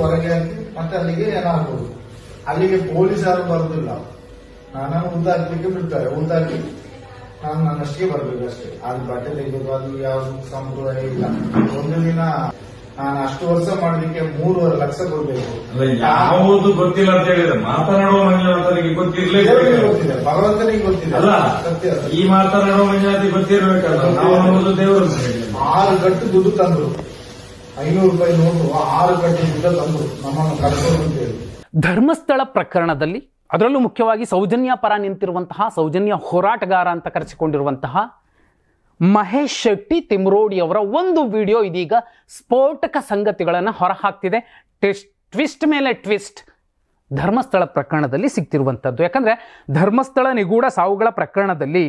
ಹೊರಗೆ ಹಾಕಿ ಮತ್ತೆ ಅಲ್ಲಿಗೆ ಏನಾಗ್ಬೋದು. ಅಲ್ಲಿಗೆ ಪೊಲೀಸ್ ಯಾರು ಬರುದಿಲ್ಲ, ನನ್ನನ್ನು ಉದ್ದಾಕ್ಲಿಕ್ಕೆ ಬಿಡ್ತಾರೆ. ಉದ್ದಾಕಿ ನಾನು ನನ್ನಷ್ಟೇ ಬರ್ಬೇಕು ಅಷ್ಟೇ. ಅದು ಬಟ್ಟೆ ತೆಗೆದು ಅದು ಯಾವ್ದು ಸಂಪ್ರದಾಯ ಇಲ್ಲ. ಒಂದು ದಿನ ನಾನು ಅಷ್ಟು ವರ್ಷ ಮಾಡಲಿಕ್ಕೆ 3.5 ಲಕ್ಷ ಕೊಡ್ಬೇಕು. ಯಾವುದು ಗೊತ್ತಿಲ್ಲ ಅಂತ ಹೇಳಿದ್ರೆ ಮಾತನಾಡುವ ಮಂಜುನಾಥನಿಗೆ ಗೊತ್ತಿರಲೇ ಗೊತ್ತಿದೆ, ಭಗವಂತನಿಗೆ ಗೊತ್ತಿದೆ. ಅಲ್ಲ, ಸತ್ಯ. ಈ ಮಾತನಾಡುವ ಮಂಜುನಾಥಿಗೆ ಗೊತ್ತಿರಬೇಕಲ್ಲ. ನಾವು ದೇವರು 6 ಕಟ್ಟು ದುಡ್ಡು ತಂದ್ರು, 500 ರೂಪಾಯಿ ನೋಟು 6 ಕಟ್ಟು ದುಡ್ಡು ತಂದ್ರು ನಮ್ಮನ್ನು ಕಳ್ಸೋದು ಅಂತ ಹೇಳಿ. ಧರ್ಮಸ್ಥಳ ಪ್ರಕರಣದಲ್ಲಿ ಅದರಲ್ಲೂ ಮುಖ್ಯವಾಗಿ ಸೌಜನ್ಯ ಪರ ನಿಂತಿರುವಂತಹ, ಸೌಜನ್ಯ ಹೋರಾಟಗಾರ ಅಂತ ಕರೆಸಿಕೊಂಡಿರುವಂತಹ ಮಹೇಶ್ ಶೆಟ್ಟಿ ತಿಮ್ರೋಡಿ ಅವರ ಒಂದು ವಿಡಿಯೋ ಇದೀಗ ಸ್ಫೋಟಕ ಸಂಗತಿಗಳನ್ನು ಹೊರಹಾಕ್ತಿದೆ. ಟ್ವಿಸ್ಟ್ ಮೇಲೆ ಟ್ವಿಸ್ಟ್ ಧರ್ಮಸ್ಥಳ ಪ್ರಕರಣದಲ್ಲಿ ಸಿಗ್ತಿರುವಂಥದ್ದು. ಯಾಕಂದರೆ ಧರ್ಮಸ್ಥಳ ನಿಗೂಢ ಸಾವುಗಳ ಪ್ರಕರಣದಲ್ಲಿ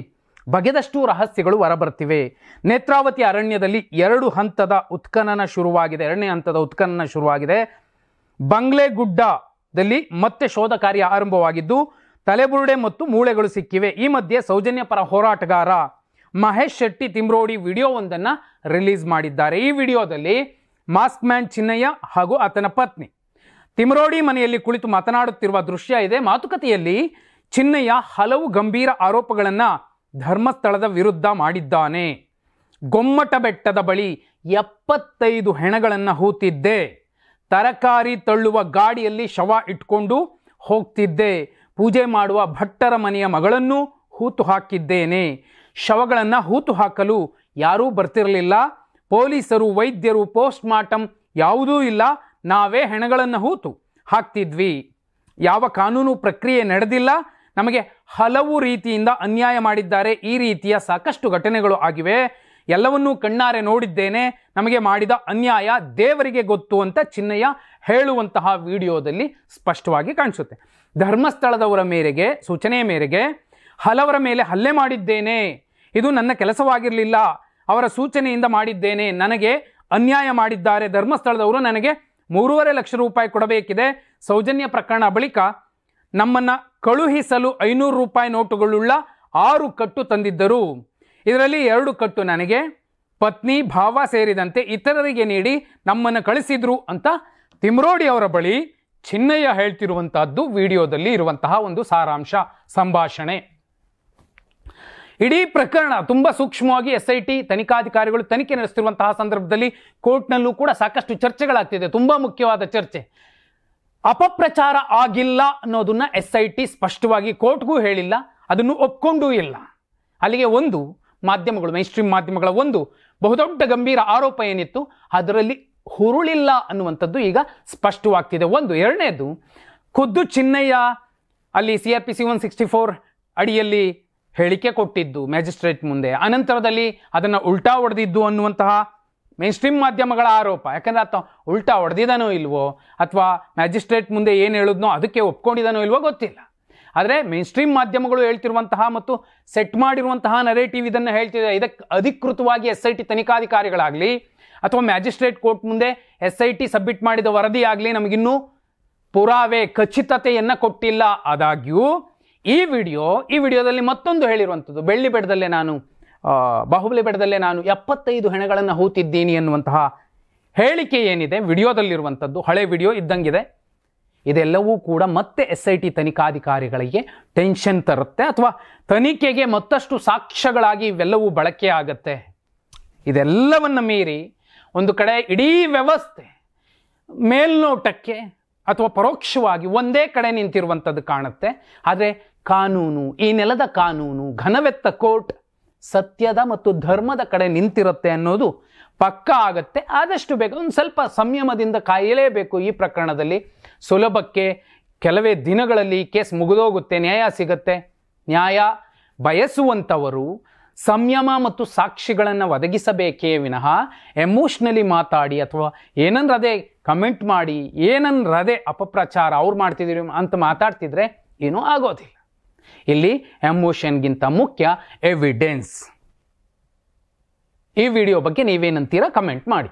ಬಗೆದಷ್ಟು ರಹಸ್ಯಗಳು ಹೊರಬರ್ತಿವೆ. ನೇತ್ರಾವತಿ ಅರಣ್ಯದಲ್ಲಿ 2 ಹಂತದ ಉತ್ಖನನ ಶುರುವಾಗಿದೆ. 2ನೇ ಹಂತದ ಉತ್ಖನನ ಶುರುವಾಗಿದೆ. ಬಂಗ್ಲೆಗುಡ್ಡದಲ್ಲಿ ಮತ್ತೆ ಶೋಧ ಕಾರ್ಯ ಆರಂಭವಾಗಿದ್ದು ತಲೆಬುರುಡೆ ಮತ್ತು ಮೂಳೆಗಳು ಸಿಕ್ಕಿವೆ. ಈ ಮಧ್ಯೆ ಸೌಜನ್ಯ ಪರ ಹೋರಾಟಗಾರ ಮಹೇಶ್ ಶೆಟ್ಟಿ ತಿಮ್ರೋಡಿ ವಿಡಿಯೋವೊಂದನ್ನು ರಿಲೀಸ್ ಮಾಡಿದ್ದಾರೆ. ಈ ವಿಡಿಯೋದಲ್ಲಿ ಮಾಸ್ಕ್ ಮ್ಯಾನ್ ಚಿನ್ನಯ್ಯ ಹಾಗೂ ಆತನ ಪತ್ನಿ ತಿಮ್ರೋಡಿ ಮನೆಯಲ್ಲಿ ಕುಳಿತು ಮಾತನಾಡುತ್ತಿರುವ ದೃಶ್ಯ ಇದೆ. ಮಾತುಕತೆಯಲ್ಲಿ ಚಿನ್ನಯ್ಯ ಹಲವು ಗಂಭೀರ ಆರೋಪಗಳನ್ನು ಧರ್ಮಸ್ಥಳದ ವಿರುದ್ಧ ಮಾಡಿದ್ದಾನೆ. ಗೊಮ್ಮಟ ಬೆಟ್ಟದ ಬಳಿ 75 ಹೆಣಗಳನ್ನು ಹೂತಿದ್ದೆ, ತರಕಾರಿ ತಳ್ಳುವ ಗಾಡಿಯಲ್ಲಿ ಶವ ಇಟ್ಕೊಂಡು ಹೋಗ್ತಿದ್ದೆ, ಪೂಜೆ ಮಾಡುವ ಭಟ್ಟರ ಮನೆಯ ಮಗಳನ್ನು ಹೂತು ಹಾಕಿದ್ದೇನೆ, ಶವಗಳನ್ನು ಹೂತು ಹಾಕಲು ಯಾರೂ ಬರ್ತಿರಲಿಲ್ಲ, ಪೊಲೀಸರು ವೈದ್ಯರು ಪೋಸ್ಟ್ ಮಾರ್ಟಮ್ ಯಾವುದೂ ಇಲ್ಲ, ನಾವೇ ಹೆಣಗಳನ್ನು ಹೂತು ಹಾಕ್ತಿದ್ವಿ, ಯಾವ ಕಾನೂನು ಪ್ರಕ್ರಿಯೆ ನಡೆದಿಲ್ಲ, ನಮಗೆ ಹಲವು ರೀತಿಯಿಂದ ಅನ್ಯಾಯ ಮಾಡಿದ್ದಾರೆ, ಈ ರೀತಿಯ ಸಾಕಷ್ಟು ಘಟನೆಗಳು ಆಗಿವೆ, ಎಲ್ಲವನ್ನೂ ಕಣ್ಣಾರೆ ನೋಡಿದ್ದೇನೆ, ನಮಗೆ ಮಾಡಿದ ಅನ್ಯಾಯ ದೇವರಿಗೆ ಗೊತ್ತು ಅಂತ ಚಿನ್ನಯ್ಯ ಹೇಳುವಂತಹ ವಿಡಿಯೋದಲ್ಲಿ ಸ್ಪಷ್ಟವಾಗಿ ಕಾಣಿಸುತ್ತೆ. ಧರ್ಮಸ್ಥಳದವರ ಮೇರೆಗೆ ಸೂಚನೆಯ ಮೇರೆಗೆ ಹಲವರ ಮೇಲೆ ಹಲ್ಲೆ ಮಾಡಿದ್ದೇನೆ, ಇದು ನನ್ನ ಕೆಲಸವಾಗಿರಲಿಲ್ಲ, ಅವರ ಸೂಚನೆಯಿಂದ ಮಾಡಿದ್ದೇನೆ, ನನಗೆ ಅನ್ಯಾಯ ಮಾಡಿದ್ದಾರೆ, ಧರ್ಮಸ್ಥಳದವರು ನನಗೆ 3.5 ಲಕ್ಷ ರೂಪಾಯಿ ಕೊಡಬೇಕಿದೆ, ಸೌಜನ್ಯ ಪ್ರಕರಣ ಬಳಿಕ ನಮ್ಮನ್ನು ಕಳುಹಿಸಲು 500 ರೂಪಾಯಿ ನೋಟುಗಳುಳ್ಳ 6 ಕಟ್ಟು ತಂದಿದ್ದರು, ಇದರಲ್ಲಿ 2 ಕಟ್ಟು ನನಗೆ, ಪತ್ನಿ ಭಾವ ಸೇರಿದಂತೆ ಇತರರಿಗೆ ನೀಡಿ ನಮ್ಮನ್ನು ಕಳಿಸಿದ್ರು ಅಂತ ತಿಮ್ರೋಡಿ ಅವರ ಬಳಿ ಚಿನ್ನಯ್ಯ ಹೇಳ್ತಿರುವಂತಹದ್ದು ವಿಡಿಯೋದಲ್ಲಿ ಇರುವಂತಹ ಒಂದು ಸಾರಾಂಶ ಸಂಭಾಷಣೆ. ಇಡೀ ಪ್ರಕರಣ ತುಂಬಾ ಸೂಕ್ಷ್ಮವಾಗಿ SIT ತನಿಖಾಧಿಕಾರಿಗಳು ತನಿಖೆ ನಡೆಸುತ್ತಿರುವಂತಹ ಸಂದರ್ಭದಲ್ಲಿ ಕೋರ್ಟ್ನಲ್ಲೂ ಕೂಡ ಸಾಕಷ್ಟು ಚರ್ಚೆಗಳಾಗ್ತಿದೆ. ತುಂಬಾ ಮುಖ್ಯವಾದ ಚರ್ಚೆ. ಅಪಪ್ರಚಾರ ಆಗಿಲ್ಲ ಅನ್ನೋದನ್ನ SIT ಸ್ಪಷ್ಟವಾಗಿ ಕೋರ್ಟ್ಗೂ ಹೇಳಿಲ್ಲ, ಅದನ್ನು ಒಪ್ಕೊಂಡೂ ಇಲ್ಲ. ಅಲ್ಲಿಗೆ ಒಂದು ಮಾಧ್ಯಮಗಳು, ಮೈನ್ಸ್ಟ್ರೀಮ್ ಮಾಧ್ಯಮಗಳ ಒಂದು ಬಹುದೊಡ್ಡ ಗಂಭೀರ ಆರೋಪ ಏನಿತ್ತು ಅದರಲ್ಲಿ ಹುರುಳಿಲ್ಲ ಅನ್ನುವಂಥದ್ದು ಈಗ ಸ್ಪಷ್ಟವಾಗ್ತಿದೆ. ಒಂದು. ಎರಡನೇದು, ಖುದ್ದು ಚಿನ್ನಯ್ಯ ಅಲ್ಲಿ CRPC 164 ಅಡಿಯಲ್ಲಿ ಹೇಳಿಕೆ ಕೊಟ್ಟಿದ್ದು ಮ್ಯಾಜಿಸ್ಟ್ರೇಟ್ ಮುಂದೆ, ಅನಂತರದಲ್ಲಿ ಅದನ್ನು ಉಲ್ಟಾ ಹೊಡೆದಿದ್ದು ಅನ್ನುವಂತಹ ಮೈನ್ಸ್ಟ್ರೀಮ್ ಮಾಧ್ಯಮಗಳ ಆರೋಪ. ಯಾಕಂದರೆ ಆತ ಉಲ್ಟಾ ಹೊಡೆದಿದ್ದಾನೋ ಇಲ್ವೋ ಅಥವಾ ಮ್ಯಾಜಿಸ್ಟ್ರೇಟ್ ಮುಂದೆ ಏನು ಹೇಳಿದ್ನೋ ಅದಕ್ಕೆ ಒಪ್ಕೊಂಡಿದ್ದಾನೋ ಇಲ್ವೋ ಗೊತ್ತಿಲ್ಲ. ಆದರೆ ಮೈನ್ಸ್ಟ್ರೀಮ್ ಮಾಧ್ಯಮಗಳು ಹೇಳ್ತಿರುವಂತಹ ಮತ್ತು ಸೆಟ್ ಮಾಡಿರುವಂತಹ ನರೇಟಿವ್ ಇದನ್ನು ಹೇಳ್ತಿದೆ. ಇದಕ್ಕೆ ಅಧಿಕೃತವಾಗಿ SIT ತನಿಖಾಧಿಕಾರಿಗಳಾಗಲಿ ಅಥವಾ ಮ್ಯಾಜಿಸ್ಟ್ರೇಟ್ ಕೋರ್ಟ್ ಮುಂದೆ SIT ಸಬ್ಮಿಟ್ ಮಾಡಿದ ವರದಿ ಆಗಲಿ ನಮಗಿನ್ನೂ ಪುರಾವೆ ಖಚಿತತೆಯನ್ನು ಕೊಟ್ಟಿಲ್ಲ. ಆದಾಗ್ಯೂ ಈ ವಿಡಿಯೋದಲ್ಲಿ ಮತ್ತೊಂದು ಹೇಳಿರುವಂಥದ್ದು, ಬೆಳ್ಳಿ ಬೆಟ್ಟದಲ್ಲೇ ನಾನು ಬಾಹುಬಲಿ ಬೆಟ್ಟದಲ್ಲೇ ನಾನು 75 ಹೆಣಗಳನ್ನು ಹೂತಿದ್ದೀನಿ ಅನ್ನುವಂತಹ ಹೇಳಿಕೆ ಏನಿದೆ ವಿಡಿಯೋದಲ್ಲಿರುವಂಥದ್ದು, ಹಳೆ ವಿಡಿಯೋ ಇದ್ದಂಗಿದೆ. ಇದೆಲ್ಲವೂ ಕೂಡ ಮತ್ತೆ SIT ತನಿಖಾಧಿಕಾರಿಗಳಿಗೆ ಟೆನ್ಷನ್ ತರುತ್ತೆ ಅಥವಾ ತನಿಖೆಗೆ ಮತ್ತಷ್ಟು ಸಾಕ್ಷ್ಯಗಳಾಗಿ ಇವೆಲ್ಲವೂ ಬಳಕೆ ಆಗುತ್ತೆ. ಇದೆಲ್ಲವನ್ನು ಮೀರಿ ಒಂದು ಕಡೆ ಇಡೀ ವ್ಯವಸ್ಥೆ ಮೇಲ್ನೋಟಕ್ಕೆ ಅಥವಾ ಪರೋಕ್ಷವಾಗಿ ಒಂದೇ ಕಡೆ ನಿಂತಿರುವಂಥದ್ದು ಕಾಣುತ್ತೆ. ಆದರೆ ಕಾನೂನು, ಈ ನೆಲದ ಕಾನೂನು, ಘನವೆತ್ತ ಕೋರ್ಟ್ ಸತ್ಯದ ಮತ್ತು ಧರ್ಮದ ಕಡೆ ನಿಂತಿರುತ್ತೆ ಅನ್ನೋದು ಪಕ್ಕಾ ಆಗತ್ತೆ. ಆದಷ್ಟು ಬೇಗ ಒಂದು ಸ್ವಲ್ಪ ಸಂಯಮದಿಂದ ಕಾಯಲೇಬೇಕು. ಈ ಪ್ರಕರಣದಲ್ಲಿ ಸುಲಭಕ್ಕೆ ಕೆಲವೇ ದಿನಗಳಲ್ಲಿ ಕೇಸ್ ಮುಗಿದೋಗುತ್ತೆ, ನ್ಯಾಯ ಸಿಗುತ್ತೆ. ನ್ಯಾಯ ಬಯಸುವಂಥವರು ಸಂಯಮ ಮತ್ತು ಸಾಕ್ಷಿಗಳನ್ನು ಒದಗಿಸಬೇಕೇ ವಿನಃ ಎಮೋಷ್ನಲಿ ಮಾತಾಡಿ ಅಥವಾ ಏನನ್ರದೇ ಕಮೆಂಟ್ ಮಾಡಿ, ಏನನ್ರದೇ ಅಪಪ್ರಚಾರ ಅವ್ರು ಮಾಡ್ತಿದ್ದೀರಿ ಅಂತ ಮಾತಾಡ್ತಿದ್ರೆ ಏನೂ ಆಗೋದಿಲ್ಲ. ಇಲ್ಲಿ ಎಮೋಷನ್ಗಿಂತ ಮುಖ್ಯ ಎವಿಡೆನ್ಸ್. ಈ ವಿಡಿಯೋ ಬಗ್ಗೆ ನೀವೇನಂತೀರಾ ಕಮೆಂಟ್ ಮಾಡಿ.